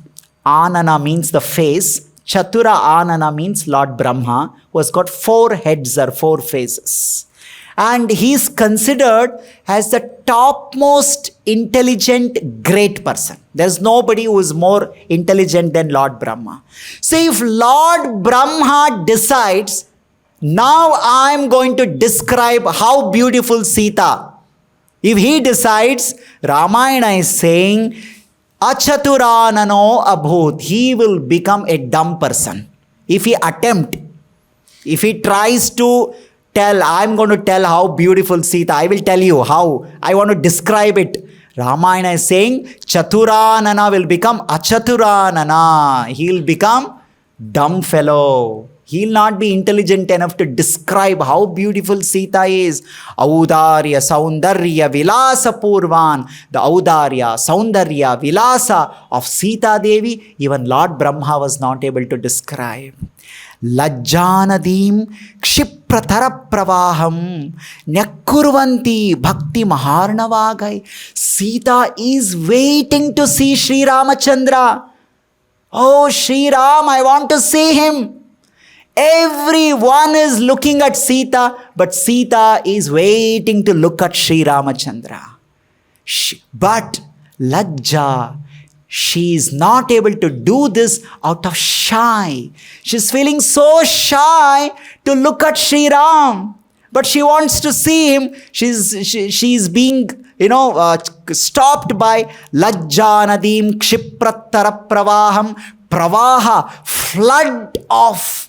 Speaker 1: Anana means the face. Chatura Anana means Lord Brahma, who has got 4 heads or 4 faces. And he is considered as the topmost intelligent great person. There's nobody who is more intelligent than Lord Brahma. So if Lord Brahma decides, Now I am going to describe how beautiful Sita. If he decides, Ramayana is saying, Achaturanano abhut, he will become a dumb person. If he tries to tell, I'm going to tell how beautiful Sita, I will tell you how, I want to describe it. Ramayana is saying, Chaturanana will become Achaturanana. He will become dumb fellow. He will not be intelligent enough to describe how beautiful Sita is. Audarya, Saundarya, Vilasa Purvan. The Audarya, Saundarya, Vilasa of Sita Devi, even Lord Brahma was not able to describe. Lajjanadim Kshipratara Pravaham Nyakurvanti Bhakti Maharnavagai. Sita is waiting to see Sri Ramachandra. Oh, Sri Ram, I want to see him. Everyone is looking at Sita, but Sita is waiting to look at Sri Ramachandra. But Lajja, she is not able to do this out of shy. She's feeling so shy to look at Sri Ram. But she wants to see him. She's being, stopped by Lajja Nadim Kshiprattara Pravaham. Pravaha, flood of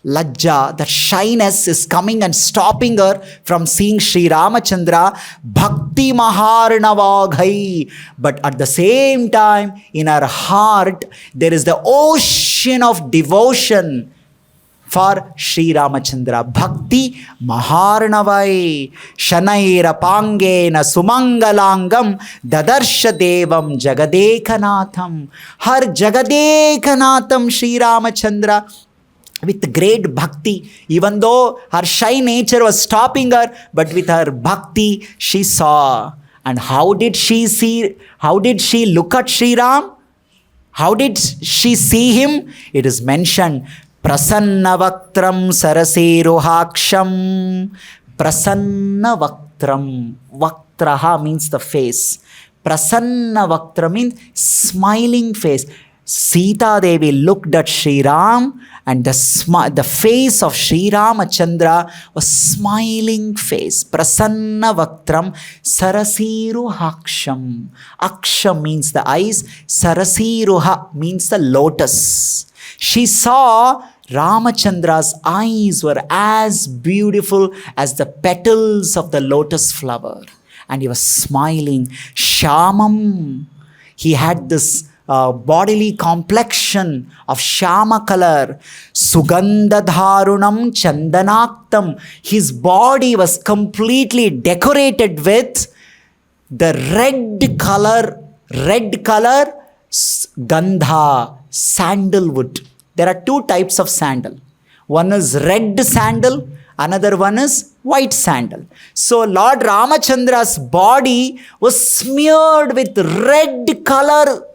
Speaker 1: Lajja, that shyness is coming and stopping her from seeing Sri Ramachandra. Bhakti Maharnavaghai. But at the same time, in her heart, there is the ocean of devotion for Sri Ramachandra. Bhakti Maharnavai. Shanaira Pangena Sumangalangam Dadarsha Devam Jagadekanatham. Har Jagadekanatham Sri Ramachandra. With great bhakti, even though her shy nature was stopping her, but with her bhakti, she saw. And how did she see? How did she look at Sri Ram? How did she see him? It is mentioned, Prasanna Vaktram Saraseruhaksham. Prasanna Vaktram. Vaktraha means the face. Prasanna Vaktra means smiling face. Sita Devi looked at Sri Ram, and the face of Sri Ramachandra was smiling face. Prasanna Vaktram Sarasiruhaksham. Aksham means the eyes. Sarasiruha means the lotus. She saw Ramachandra's eyes were as beautiful as the petals of the lotus flower. And he was smiling. Shamam. He had this bodily complexion of Shama color. Sugandhadharunam Chandanaktam. His body was completely decorated with the red color, gandha, sandalwood. There are two types of sandal. One is red sandal, another one is white sandal. So Lord Ramachandra's body was smeared with red color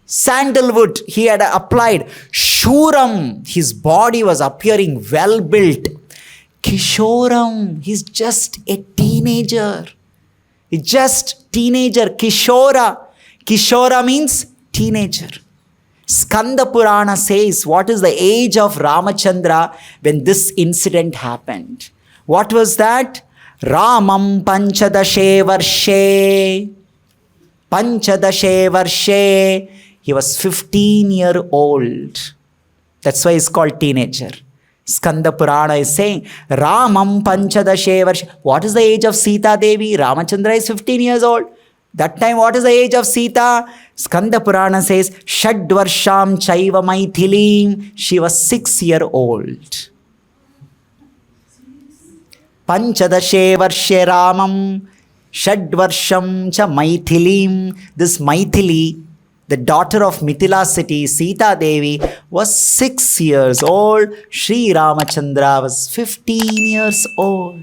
Speaker 1: sandalwood. He had applied. Shuram, his body was appearing well built. Kishoram, he's just a teenager. He's just teenager. Kishora. Kishora means teenager. Skanda Purana says what is the age of Ramachandra when this incident happened. What was that? Ramam Panchadashe Varshe. Panchadashe Varshe. He was 15-year-old. That's why he's called teenager. Skanda Purana is saying, Ramam Panchadashe Varshe. What is the age of Sita Devi? Ramachandra is 15 years old. That time, what is the age of Sita? Skanda Purana says, Shadvarsham Chaiva Maithilim. She was 6-year-old. Panchadashe Varshe Ramam. Shadvarsham Cha Maithilim. This Maithili, the daughter of Mithila city, Sita Devi, was 6 years old. Sri Ramachandra was 15 years old.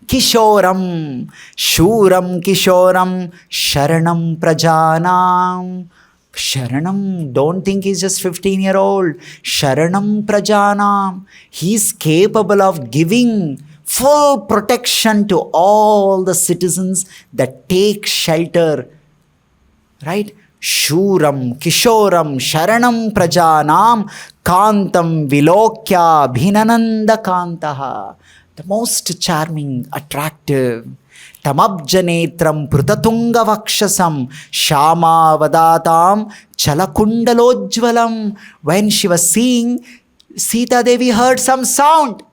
Speaker 1: Kishoram, Shuram Kishoram, Sharanam Prajanam. Sharanam, don't think he's just 15-year-old. Sharanam Prajanam. He's capable of giving full protection to all the citizens that take shelter. Right? Shuram Kishoram Sharanam Prajanam Kantam Vilokya Bhinananda Kantaha. The most charming, attractive. Tamabjanetram Prutatunga Vakshasam Shama Vadatam Chalakundalojvalam. When she was seeing, Sita Devi heard some sound.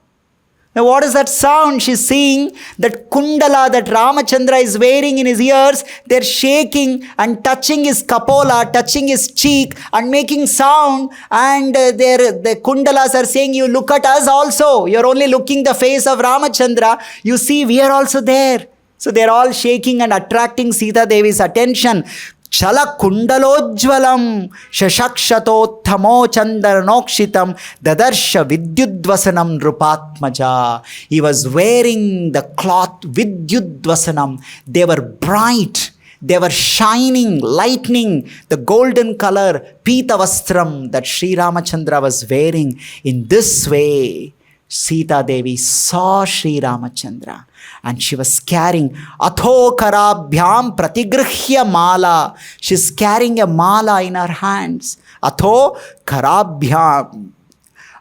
Speaker 1: Now what is that sound? She's seeing that kundala that Ramachandra is wearing in his ears, they're shaking and touching his kapola, touching his cheek and making sound, and the kundalas are saying, you look at us also. You're only looking the face of Ramachandra. You see, we are also there. So they're all shaking and attracting Sita Devi's attention. Chala kundalojvalam shashakshatotthamo chandaranokshitam dadarsha vidyudvasanam nrupatmaja. He was wearing the cloth vidyudvasanam. They were bright. They were shining, lightning, the golden color, pita vastram that Sri Ramachandra was wearing. In this way, Sita Devi saw Sri Ramachandra and she was carrying Atho Karabhyam Pratigrihya Mala. She's carrying a mala in her hands. Atho Karabhyam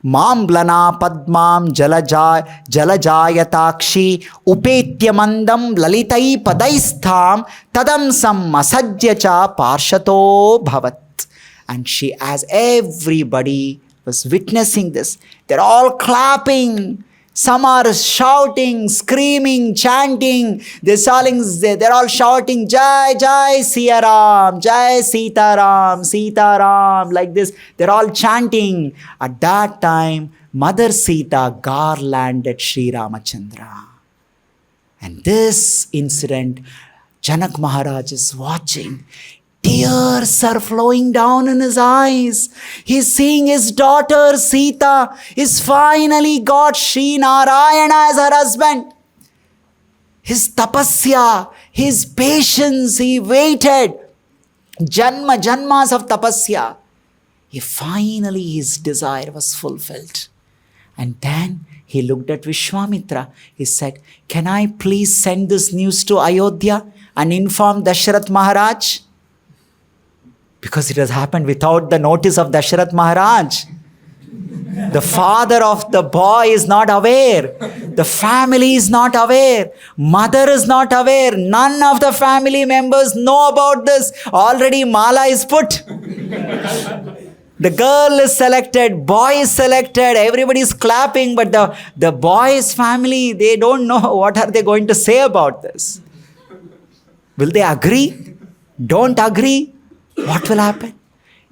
Speaker 1: Mamblana Padmam Jalajayatakshi Upetyamandam Lalitai Padaistham Tadamsam Masajyacha Parshato Bhavat. And she, as everybody was witnessing this, they're all clapping. Some are shouting, screaming, chanting. They're all shouting, Jai Jai Siya Ram, Jai Sita Ram, Sita Ram, like this. They're all chanting. At that time, Mother Sita garlanded Sri Ramachandra. And this incident, Janak Maharaj is watching. Tears are flowing down in his eyes. He's seeing his daughter Sita is finally got Sri Narayana as her husband. His tapasya, his patience, he waited. Janmas of tapasya. Finally his desire was fulfilled. And then he looked at Vishwamitra. He said, can I please send this news to Ayodhya and inform Dasharath Maharaj? Because it has happened without the notice of Dasharath Maharaj. The father of the boy is not aware. The family is not aware. Mother is not aware. None of the family members know about this. Already mala is put. The girl is selected, boy is selected, everybody is clapping, but the boy's family, they don't know what are they going to say about this. Will they agree? Don't agree? What will happen?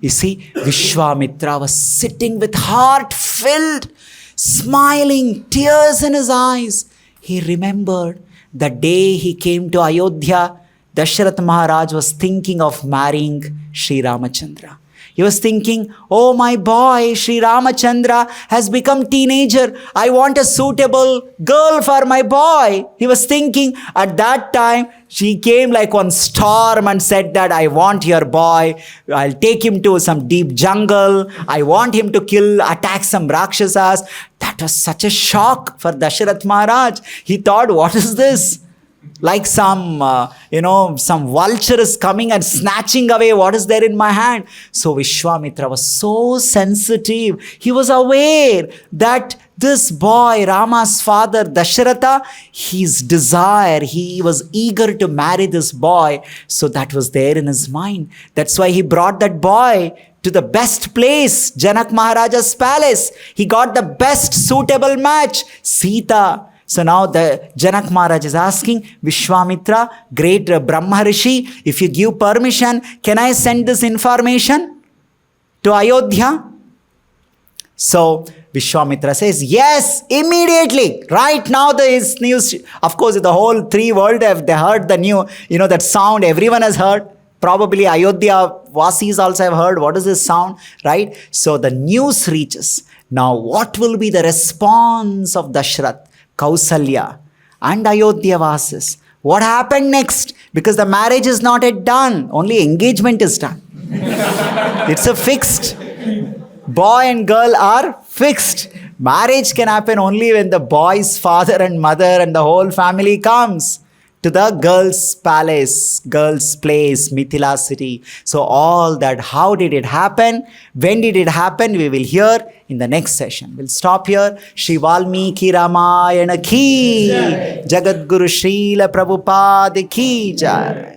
Speaker 1: You see, Vishwamitra was sitting with heart filled, smiling, tears in his eyes. He remembered the day he came to Ayodhya, Dasharath Maharaj was thinking of marrying Sri Ramachandra. He was thinking, oh my boy, Sri Ramachandra has become teenager. I want a suitable girl for my boy. He was thinking at that time, she came like one storm and said that I want your boy. I'll take him to some deep jungle. I want him to attack some Rakshasas. That was such a shock for Dasharath Maharaj. He thought, what is this? Like some vulture is coming and snatching away what is there in my hand. So Vishwamitra was so sensitive. He was aware that this boy, Rama's father, Dasharatha, his desire, he was eager to marry this boy. So that was there in his mind. That's why he brought that boy to the best place, Janak Maharaja's palace. He got the best suitable match, Sita. So now the Janak Maharaj is asking Vishwamitra, great Brahma Rishi, if you give permission, can I send this information to Ayodhya? So Vishwamitra says, yes, immediately. Right now there is news. Of course, the whole three world, they heard the new, that sound everyone has heard. Probably Ayodhya Vasis also have heard. What is this sound? Right? So the news reaches. Now what will be the response of Dashrath, Kausalya and Ayodhya Vasis? What happened next? Because the marriage is not yet done. Only engagement is done. It's a fixed. Boy and girl are fixed. Marriage can happen only when the boy's father and mother and the whole family comes. to the girls' palace, girls' place, Mithila city. So all that, how did it happen? When did it happen? We will hear in the next session. We'll stop here. Shri Valmiki Ramayana ki, Jagadguru Srila Prabhupada ki jai.